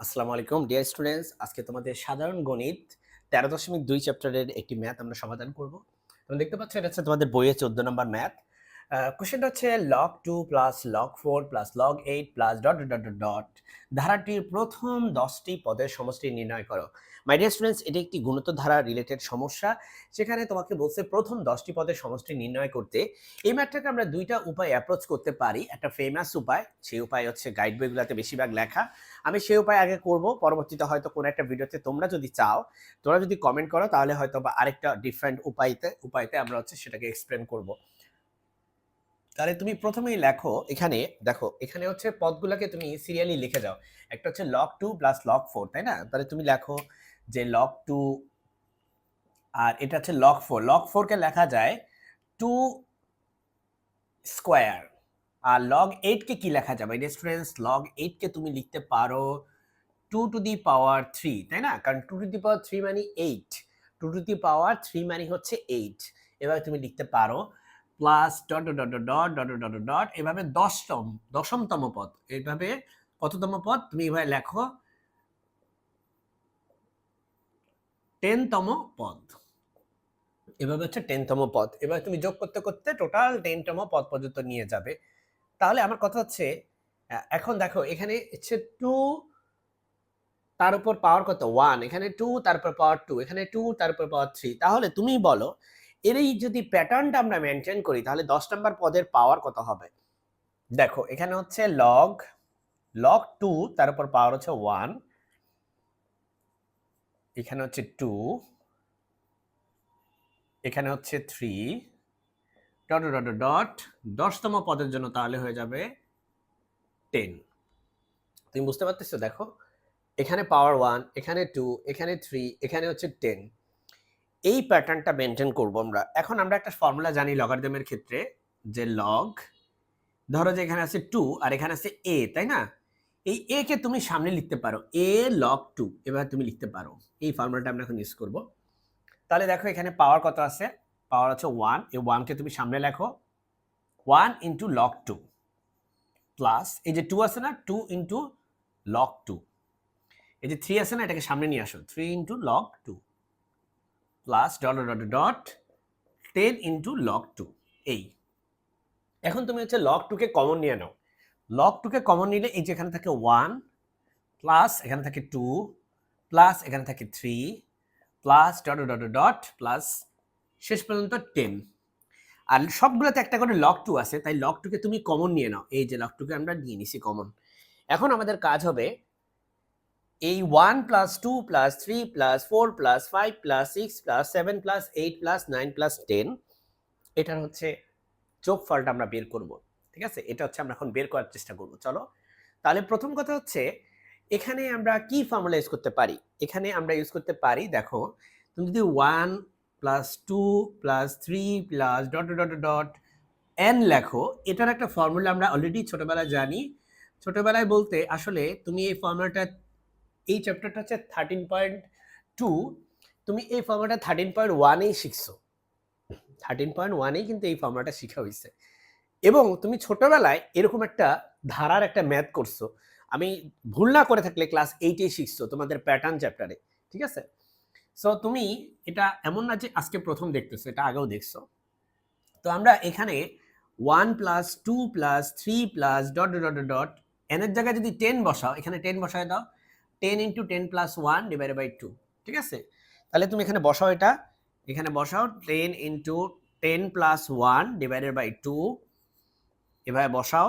আসসালামু আলাইকুম dear students, আজকে তোমাদের সাধারণ গণিত 13.2 চ্যাপ্টারের একটি ম্যাথ আমরা সমাধান করব। তোমরা দেখতে পাচ্ছ এটা হচ্ছে তোমাদের বইয়ে 14 নম্বর ম্যাথ। কোশ্চেনটা হচ্ছে log 2 plus log 4 plus log 8 plus dot dot dot dot ধারাটির প্রথম 10টি পদের সমষ্টি নির্ণয় করো। মাই ডিয়ার স্টুডেন্টস, এটি একটি গুণিত ধারা রিলেটেড সমস্যা। সেখানে তোমাকে বলছে প্রথম 10টি পদের সমষ্টি নির্ণয় করতে। এই ম্যাথটাকে আমরা দুইটা উপায় অ্যাপ্রোচ করতে পারি। একটা ফেমাস উপায়, সেই উপায় হচ্ছে গাইড বইগুলোতে বেশিরভাগ লেখা। আমি সেই উপায় আগে করব, পরবর্তীতে হয়তো কোনো একটা ভিডিওতে তোমরা যদি চাও, তোমরা যদি কমেন্ট করো, তাহলে হয়তো বা আরেকটা ডিফারেন্ট উপায়তে আমরা হচ্ছে সেটাকে এক্সপ্লেন করব। তাহলে তুমি প্রথমেই লেখো, এখানে দেখো, এখানে হচ্ছে পদগুলোকে তুমি সিরিয়ালি লিখে যাও। একটা হচ্ছে log 2 প্লাস log 4, তাই না? তাহলে তুমি লেখো যে log 2, আর এটা হচ্ছে log 4। log 4 কে লেখা যায় 2 স্কয়ার। আর log 8 কে কি লেখা যাবে স্টুডেন্টস? log 8 কে তুমি লিখতে পারো 2 টু দি পাওয়ার 3, তাই না? কারণ 2 টু দি পাওয়ার 3 মানে 8, 2 টু দি পাওয়ার 3 মানে হচ্ছে 8। এভাবে তুমি লিখতে পারো plus dot dot dot dot dot dot dot dot, এভাবে দশমতম পদ, এইভাবে কততম পদ তুমি এভাবে লেখো 10তম পদ। এভাবে হচ্ছে 10তম পদ, এভাবে তুমি যোগ করতে করতে টোটাল 10তম পদ পর্যন্ত নিয়ে যাবে। তাহলে আমার কথা হচ্ছে, এখন দেখো এখানে হচ্ছে 2, তার উপর পাওয়ার কত 1, এখানে 2 তার উপর পাওয়ার 2, এখানে 2 তার উপর পাওয়ার 3। তাহলে তুমি বলো এর এই যদি প্যাটার্নটা আমরা মেনটেন করি, তাহলে 10 নম্বর পদের পাওয়ার কত হবে? দেখো এখানে হচ্ছে log 2 তার উপর পাওয়ার হচ্ছে 1, এখানে হচ্ছে 2, এখানে হচ্ছে 3, ডট ডট ডট ডট 10তম পদের জন্য তাহলে হয়ে যাবে 10। তুমি বুঝতে পারতেছো? দেখো এখানে পাওয়ার 1, এখানে 2, এখানে 3, এখানে হচ্ছে 10। এই প্যাটার্নটা মেনটেন করব আমরা। এখন আমরা একটা ফর্মুলা জানি লগারিদমের ক্ষেত্রে, যে লগ, ধরো যে এখানে আছে 2 আর এখানে আছে a, তাই না? এই a কে তুমি সামনে লিখতে পারো a log 2, এবার তুমি লিখতে পারো। এই ফর্মুলাটা আমরা এখন ইউজ করব। তাহলে দেখো এখানে পাওয়ার কত আছে? পাওয়ার আছে 1, এই 1 কে তুমি সামনে লেখো 1 ইনটু log 2 প্লাস এই যে 2 আছে না, 2 ইনটু log 2, এই যে 3 আছে না, এটাকে সামনে নিয়ে আসো, 3 into log 2 plus dot dot dot 10 into log 2। এই এখন তুমি হচ্ছে log 2 কে কমন নিয়ে নাও। log 2 কে কমন নিলে এই যে এখানে থাকে 1 প্লাস এখানে থাকে 2 প্লাস এখানে থাকে 3 plus dot dot dot plus শেষ পর্যন্ত 10। আর সবগুলোতে একটা করে log 2 আছে, তাই log 2 কে তুমি কমন নিয়ে নাও। এই যে log 2 কে আমরা নিয়ে নিছি কমন। এখন আমাদের কাজ হবে এই 1 plus 2 plus 3 plus 4 plus 5 plus 6 plus 7 plus 8 plus 9 plus 10, এটার হচ্ছে যোগফলটা আমরা বের করব। ঠিক আছে, এটা হচ্ছে আমরা এখন বের করার চেষ্টা করব। চলো তাহলে প্রথম কথা হচ্ছে, এখানে আমরা কি ফর্মুলা ইউজ করতে পারি? এখানে আমরা ইউজ করতে পারি, দেখো তুমি যদি 1 plus 2 plus 3 plus dot dot dot n লেখো, এটার একটা ফর্মুলা আমরা অলরেডি ছোটবেলায় জানি। ছোটবেলায় বলতে আসলে তুমি এই ফর্মুলাটা, এই চ্যাপ্টারটা হচ্ছে 13.2, তুমি এই ফর্মুলাটা 13.1 শিখছো। 13.1 কিন্তু এই ফর্মুলাটা শেখা হয়েছে। এবং তুমি ছোটবেলায় এরকম একটা ধারার একটা ম্যাথ করছো, আমি ভুল না করে থাকলে ক্লাস 8 শিখছো তোমাদের প্যাটার্ন চ্যাপ্টারে। ঠিক আছে, সো তুমি এটা এমন না যে আজকে প্রথম দেখতেছো, এটা আগেও দেখছো। তো আমরা এখানে 1 plus 2 plus 3 plus dot dot dot N এর জায়গায় যদি 10 বসাও, এখানে 10 বসায় দাও, 10 ইন্টু 10 প্লাস 1 ডিভাইডেড বাই 2। ঠিক আছে, তাহলে তুমি এখানে বসাও, এটা এখানে বসাও 10 ইন্টু 10 প্লাস 1 ডিভাইডেড বাই 2, এভাবে বসাও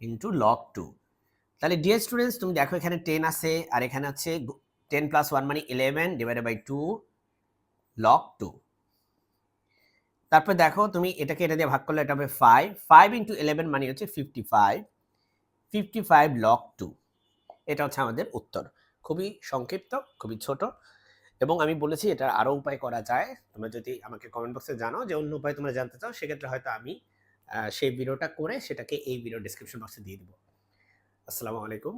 ইন্টু log 2। তাহলে ডিয়ার স্টুডেন্টস, তুমি দেখো এখানে 10 আছে আর এখানে আছে 10 প্লাস 1 মানে 11 ডিভাইডেড বাই 2 log 2। তারপর দেখো তুমি এটাকে এটা দিয়ে ভাগ করলে এটা হবে 5, 5 ইন্টু 11 মানে হচ্ছে 55, 55 log 2। এটা হচ্ছে আমাদের উত্তর। খুবই সংক্ষিপ্ত, খুবই ছোট, এবং আমি বলেছি এটা আরো উপায় করা যায়। তোমরা যদি আমাকে কমেন্ট বক্সে জানো যে অন্য উপায় তোমরা জানতে চাও, সেক্ষেত্রে হয়তো আমি সেই ভিডিওটা করে সেটাকে এই ভিডিও ডেসক্রিপশন বক্সে দিয়ে দিব। আসসালামু আলাইকুম।